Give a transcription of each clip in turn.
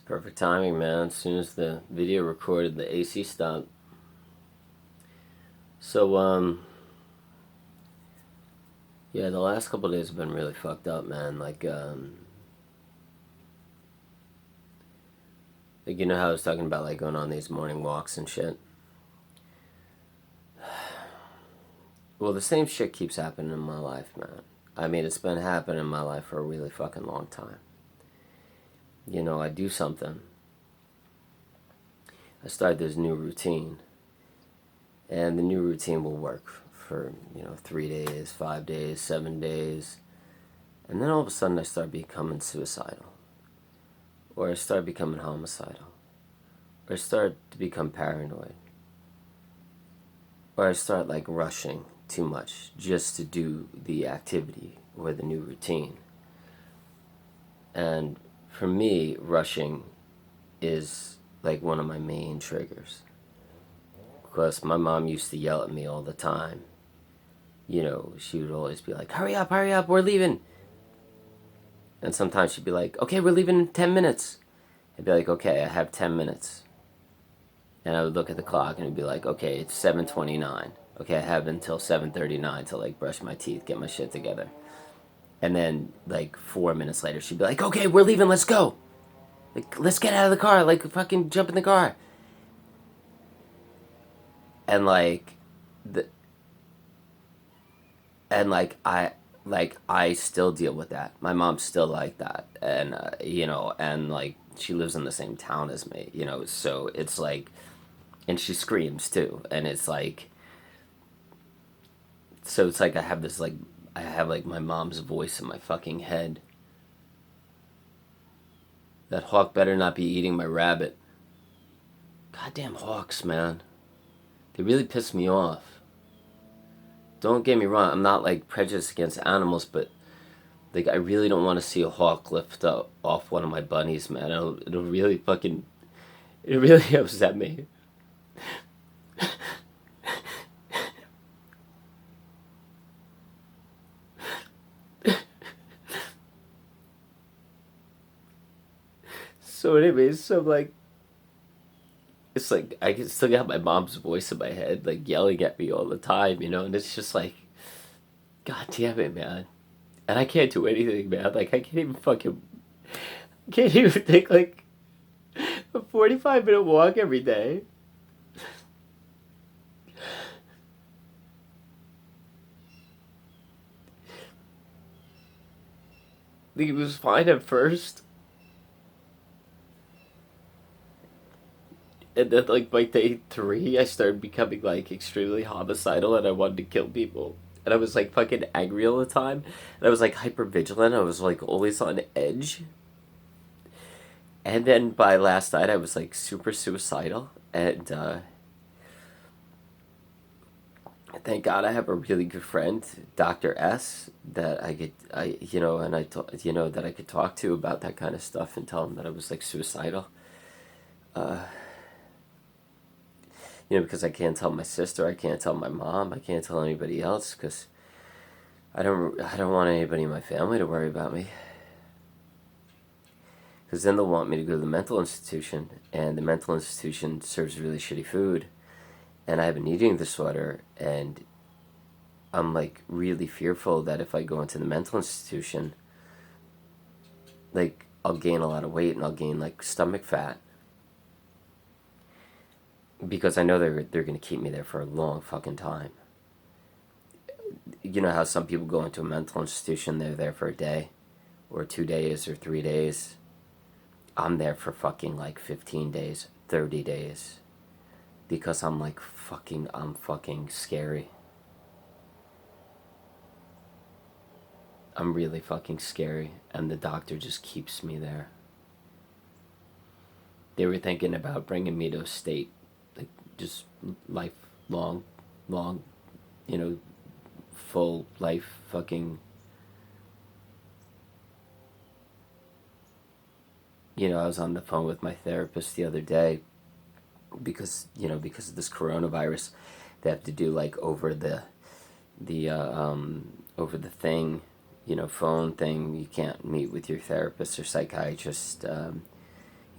Perfect timing, man. As soon as the video recorded, the AC stopped. So, yeah, the last couple of days have been really fucked up, man. Like, you know how I was talking about, like, going on these morning walks and shit? Well, the same shit keeps happening in my life, man. I mean, it's been happening in my life for a really fucking long time. You know, I do something. I start this new routine. And the new routine will work for, 3 days, 5 days, 7 days. And then all of a sudden I start becoming suicidal. Or I start becoming homicidal. Or I start to become paranoid. Or I start like rushing too much just to do the activity or the new routine. And for me, rushing is like one of my main triggers. Because my mom used to yell at me all the time. You know, she would always be like, hurry up, we're leaving. And sometimes she'd be like, okay, we're leaving in 10 minutes. I'd be like, okay, I have 10 minutes. And I would look at the clock and it'd be like, okay, it's 7:29. Okay, I have until 7:39 to like brush my teeth, get my shit together. And then like 4 minutes later, she'd be like, okay, we're leaving, let's go. Like, let's get out of the car, like fucking jump in the car. And the I still deal with that. My mom's still like that, and and like she lives in the same town as me, so it's like, and she screams too, and it's like, so it's like I have like my mom's voice in my fucking head. That hawk better not be eating my rabbit. Goddamn hawks, man. They really piss me off. Don't get me wrong, I'm not like prejudiced against animals, but like I really don't want to see a hawk lift up off one of my bunnies, man. It'll really fucking, it really upset me. So anyways, so like, it's like I can still got my mom's voice in my head, like yelling at me all the time, and it's just like, God damn it, man. And I can't do anything, man. Like can't even take like a 45-minute walk every day. Like, it was fine at first, and then like by day 3, I started becoming like extremely homicidal, and I wanted to kill people. And I was like fucking angry all the time, and I was like hyper vigilant. I was like always on edge. And then by last night, I was like super suicidal, and thank God I have a really good friend, Dr. S, that that I could talk to about that kind of stuff and tell him that I was like suicidal. Uh, because I can't tell my sister, I can't tell my mom, I can't tell anybody else because I don't want anybody in my family to worry about me. Because then they'll want me to go to the mental institution, and the mental institution serves really shitty food, and I have an eating disorder, and I'm like really fearful that if I go into the mental institution, like I'll gain a lot of weight and I'll gain like stomach fat, because I know they're gonna keep me there for a long fucking time. You know how some people go into a mental institution, they're there for a day, or 2 days, or 3 days. I'm there for fucking like 15 days, 30 days. Because I'm fucking scary. I'm really fucking scary, and the doctor just keeps me there. They were thinking about bringing me to a state, like just lifelong, long, you know, full life fucking. I was on the phone with my therapist the other day because of this coronavirus, they have to do like over the thing, phone thing. You can't meet with your therapist or psychiatrist,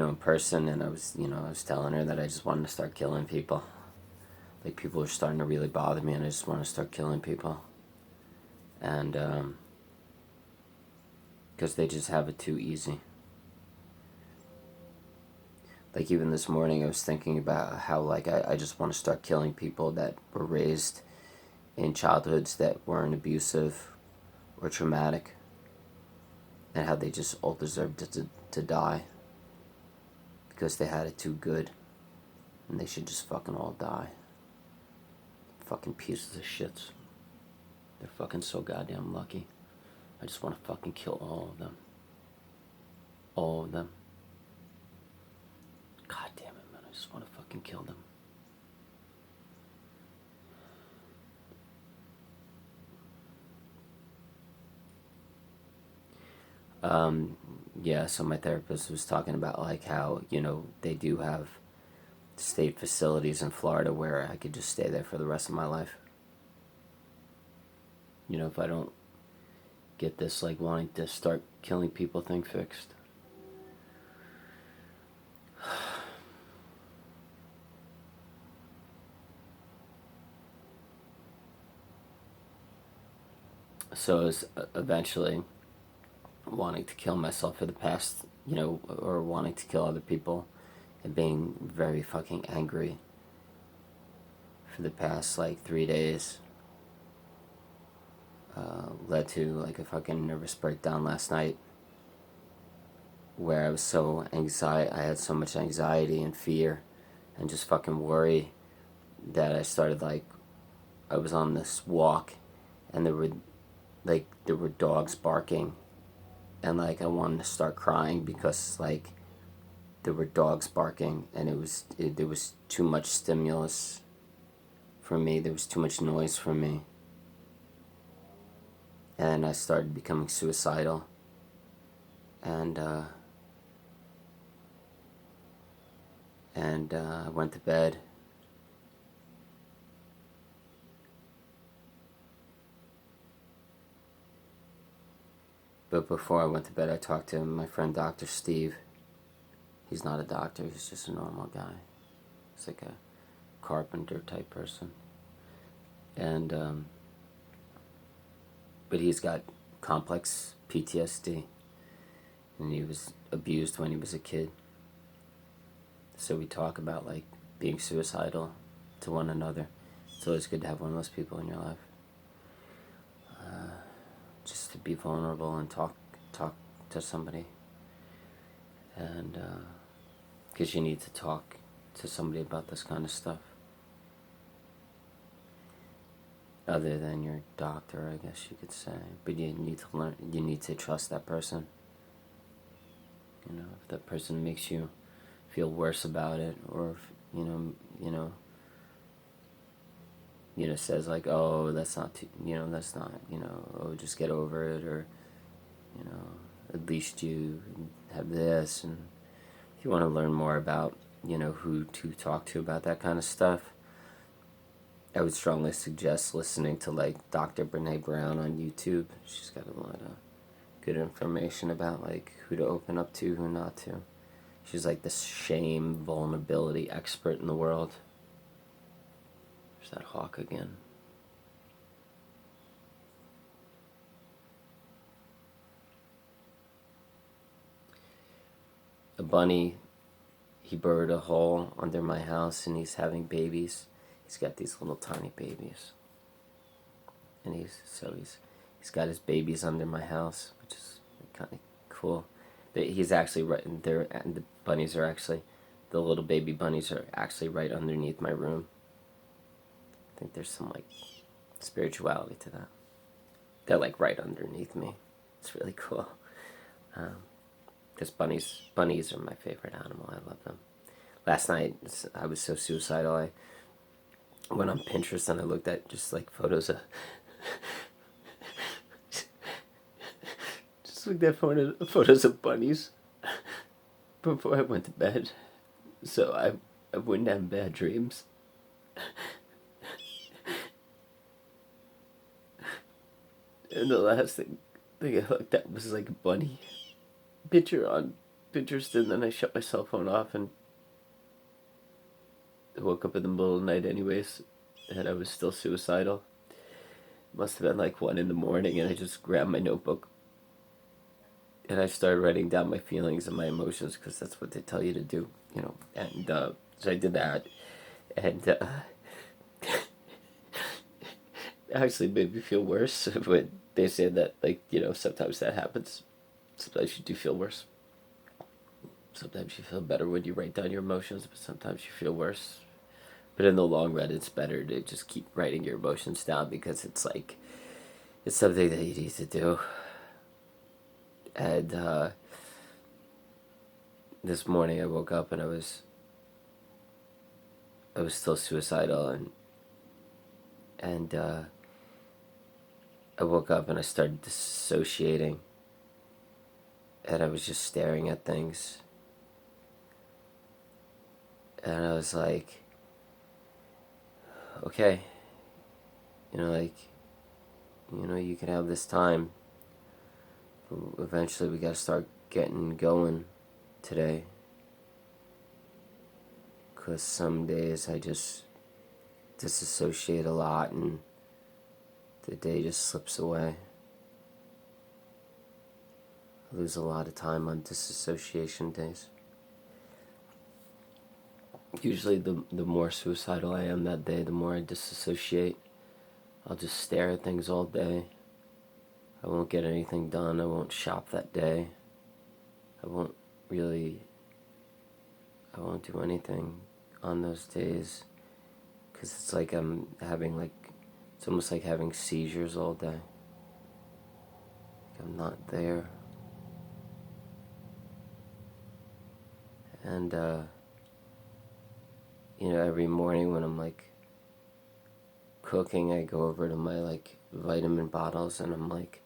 in person, and I was telling her that I just wanted to start killing people. Like, people are starting to really bother me, and I just want to start killing people. And, because they just have it too easy. Like, even this morning, I was thinking about how, like, I just want to start killing people that were raised in childhoods that weren't abusive or traumatic, and how they just all deserved to die because they had it too good, and they should just fucking all die. Fucking pieces of shits. They're fucking so goddamn lucky. I just want to fucking kill all of them. All of them. God damn it, man. I just want to fucking kill them. Yeah, so my therapist was talking about, like, how, they do have state facilities in Florida where I could just stay there for the rest of my life. If I don't get this, like, wanting to start killing people thing fixed. So I was eventually wanting to kill myself for the past, or wanting to kill other people, and being very fucking angry for the past, like, 3 days. Led to, like, a fucking nervous breakdown last night, where I had so much anxiety and fear and just fucking worry that I started, like, I was on this walk, and there were dogs barking, and, like, I wanted to start crying because, like, there were dogs barking, and there was too much stimulus for me. There was too much noise for me. And I started becoming suicidal. And I went to bed. But before I went to bed, I talked to my friend Dr. Steve. He's not a doctor, he's just a normal guy. He's like a carpenter type person. And, but he's got complex PTSD. And he was abused when he was a kid. So we talk about, like, being suicidal to one another. It's always good to have one of those people in your life. Just to be vulnerable and talk to somebody. And, because you need to talk to somebody about this kind of stuff. Other than your doctor, I guess you could say. But you need to trust that person. If that person makes you feel worse about it, or if, says, like, oh, that's not oh, just get over it, or, at least you have this. And if you want to learn more about, who to talk to about that kind of stuff, I would strongly suggest listening to, like, Dr. Brene Brown on YouTube. She's got a lot of good information about, like, who to open up to, who not to. She's like the shame, vulnerability expert in the world. There's that hawk again. A bunny, he burrowed a hole under my house, and he's having babies. He's got these little tiny babies. And he's got his babies under my house, which is kind of cool. But he's actually right there, and the little baby bunnies are actually right underneath my room. I think there's some, like, spirituality to that. They're, like, right underneath me. It's really cool. Because bunnies are my favorite animal. I love them. Last night, I was so suicidal, I went on Pinterest and I looked at just, like, photos of just looked at photos of bunnies before I went to bed, so I wouldn't have bad dreams. And the last thing I looked at was, like, a bunny picture on interested, and then I shut my cell phone off, and I woke up in the middle of the night anyways, and I was still suicidal. Must have been like 1 in the morning, and I just grabbed my notebook and I started writing down my feelings and my emotions, because that's what they tell you to do, and so I did that, and actually made me feel worse. But they say that, like, sometimes that happens. Sometimes you do feel worse. Sometimes you feel better when you write down your emotions, but sometimes you feel worse. But in the long run, it's better to just keep writing your emotions down, because it's like, it's something that you need to do. And this morning I woke up and I was still suicidal, and I woke up and I started dissociating, and I was just staring at things, and I was like, okay, you can have this time, but eventually we gotta start getting going today, because some days I just disassociate a lot and the day just slips away. I lose a lot of time on disassociation days. Usually the more suicidal I am that day, the more I disassociate. I'll just stare at things all day. I won't get anything done. I won't shop that day. I won't do anything on those days, because it's like it's almost like having seizures all day. Like I'm not there. And every morning when I'm like cooking, I go over to my like vitamin bottles, and I'm like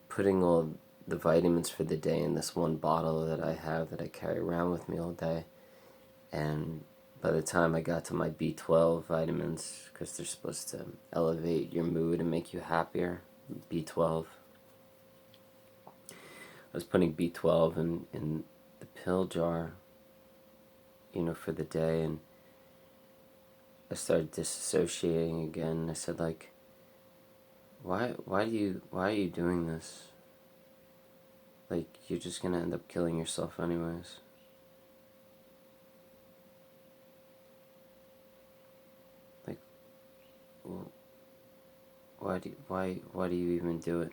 putting all the vitamins for the day in this one bottle that I have, that I carry around with me all day. And by the time I got to my B12 vitamins, because they're supposed to elevate your mood and make you happier, B12, I was putting B12 in the pill jar, for the day, and I started disassociating again. I said, like, why are you doing this? Like, you're just gonna end up killing yourself anyways. Like, why do you even do it?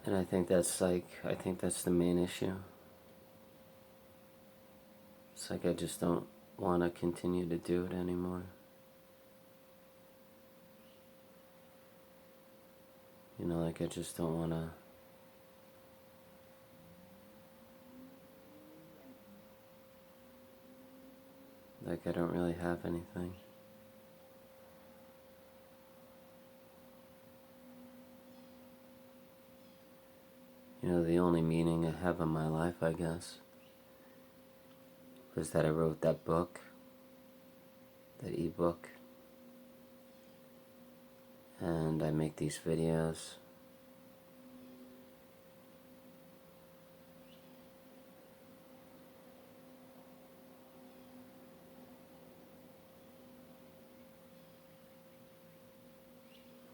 And I think that's the main issue. It's like I just don't want to continue to do it anymore. Like I just don't want to. Like I don't really have anything. The only meaning I have in my life, I guess, was that I wrote that book, that ebook, and I make these videos.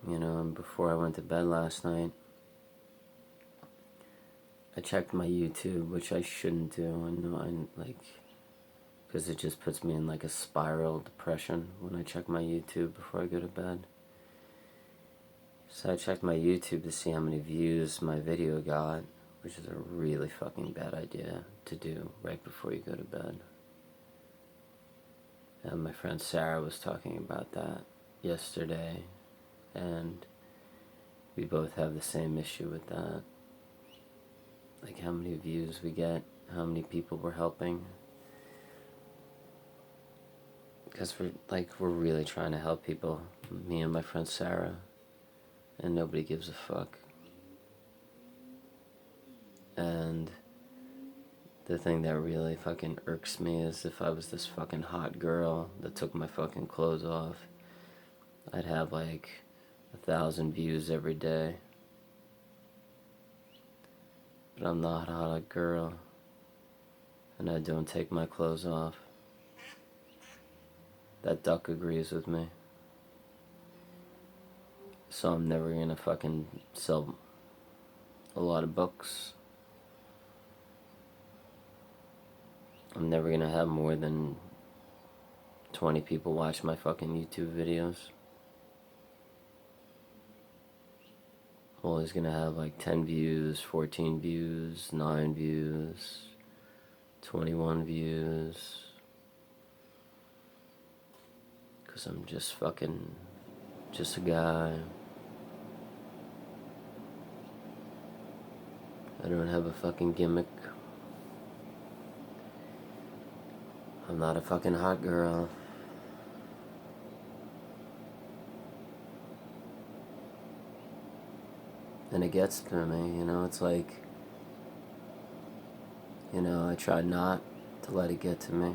And before I went to bed last night, I checked my YouTube, which I shouldn't do, because it just puts me in like a spiral depression when I check my YouTube before I go to bed. So I checked my YouTube to see how many views my video got, which is a really fucking bad idea to do right before you go to bed. And my friend Sarah was talking about that yesterday, and we both have the same issue with that. Like how many views we get, how many people we're helping. because we're really trying to help people, me and my friend Sarah, and nobody gives a fuck. And the thing that really fucking irks me is if I was this fucking hot girl that took my fucking clothes off, I'd have like 1,000 views every day. But I'm not a hot girl, and I don't take my clothes off. That duck agrees with me. So I'm never gonna fucking sell a lot of books. I'm never gonna have more than 20 people watch my fucking YouTube videos. I'm always gonna have like 10 views, 14 views, 9 views, 21 views. Cause I'm just a guy. I don't have a fucking gimmick. I'm not a fucking hot girl. And it gets to me, it's like, I try not to let it get to me.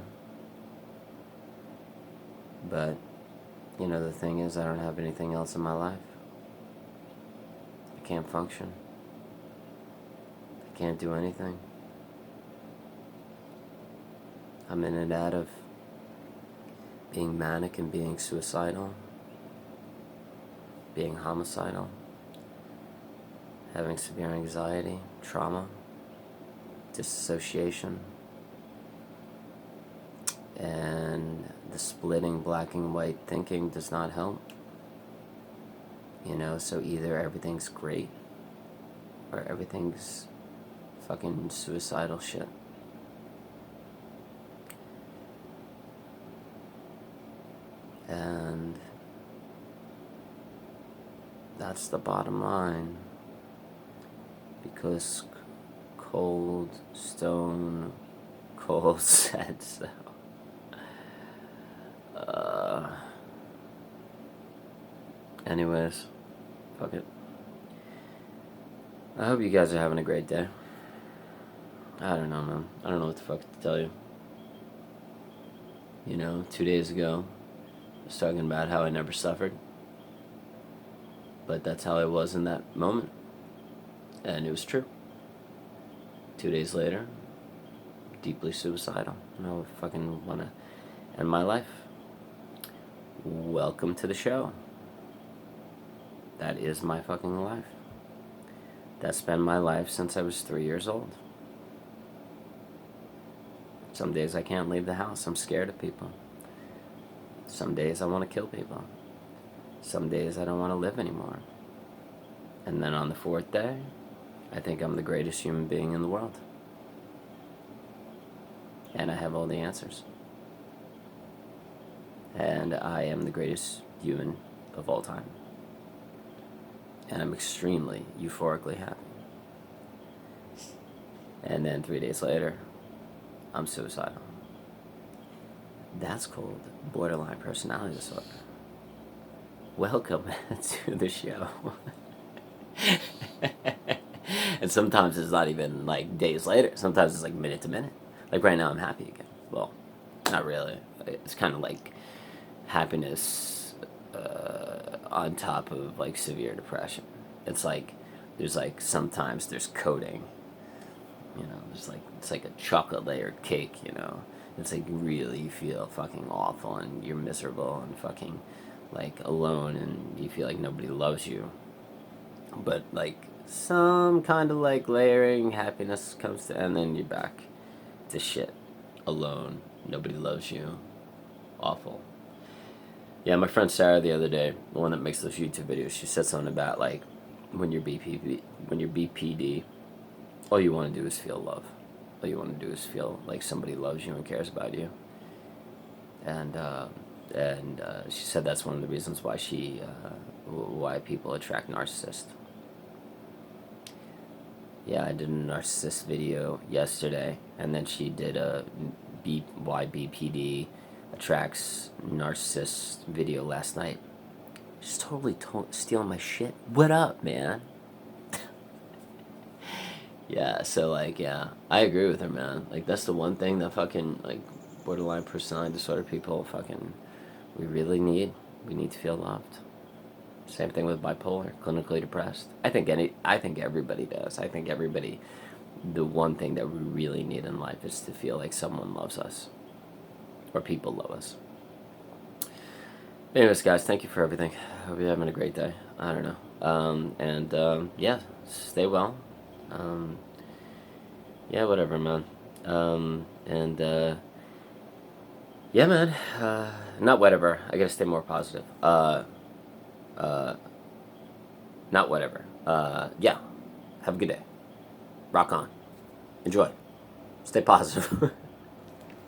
But, the thing is, I don't have anything else in my life. I can't function. I can't do anything. I'm in and out of being manic and being suicidal, being homicidal, having severe anxiety, trauma, dissociation, and the splitting black and white thinking does not help. So either everything's great or everything's fucking suicidal shit. And that's the bottom line. Because Cold Stone Cold said so. Anyways, fuck it. I hope you guys are having a great day. I don't know, man. I don't know what the fuck to tell you. 2 days ago, I was talking about how I never suffered. But that's how I was in that moment. And it was true. 2 days later, deeply suicidal. I fucking want to end my life. Welcome to the show. That is my fucking life. That's been my life since I was 3 years old. Some days I can't leave the house. I'm scared of people. Some days I want to kill people. Some days I don't want to live anymore. And then on the 4th day, I think I'm the greatest human being in the world. And I have all the answers. And I am the greatest human of all time. And I'm extremely euphorically happy. And then 3 days later, I'm suicidal. That's called borderline personality disorder. Welcome to the show. And sometimes it's not even like days later. Sometimes it's like minute to minute. Like right now I'm happy again. Well, not really. It's kind of like happiness on top of like severe depression. It's like sometimes there's coating. It's like a chocolate layered cake, It's like really you feel fucking awful and you're miserable and fucking like alone and you feel like nobody loves you. But like some kind of like layering happiness comes to, and then you're back to shit. Alone, nobody loves you, awful. Yeah, my friend Sarah the other day, the one that makes those YouTube videos, she said something about like when you're BPD, all you want to do is feel love. All you want to do is feel like somebody loves you and cares about you. And she said that's one of the reasons why why people attract narcissists. Yeah, I did a narcissist video yesterday, and then she did why BPD Tracks narcissist video last night. Just totally stealing my shit. What up, man? Yeah, so like, yeah, I agree with her, man. Like, that's the one thing that fucking, like, borderline personality disorder people fucking, we really need. We need to feel loved. Same thing with bipolar, clinically depressed. I think everybody does. I think everybody, the one thing that we really need in life is to feel like someone loves us. Or people love us. Anyways, guys, thank you for everything. Hope you're having a great day. I don't know. Yeah, stay well. Yeah, whatever, man. Yeah, man. Not whatever. I gotta stay more positive. Not whatever. Yeah. Have a good day. Rock on. Enjoy. Stay positive.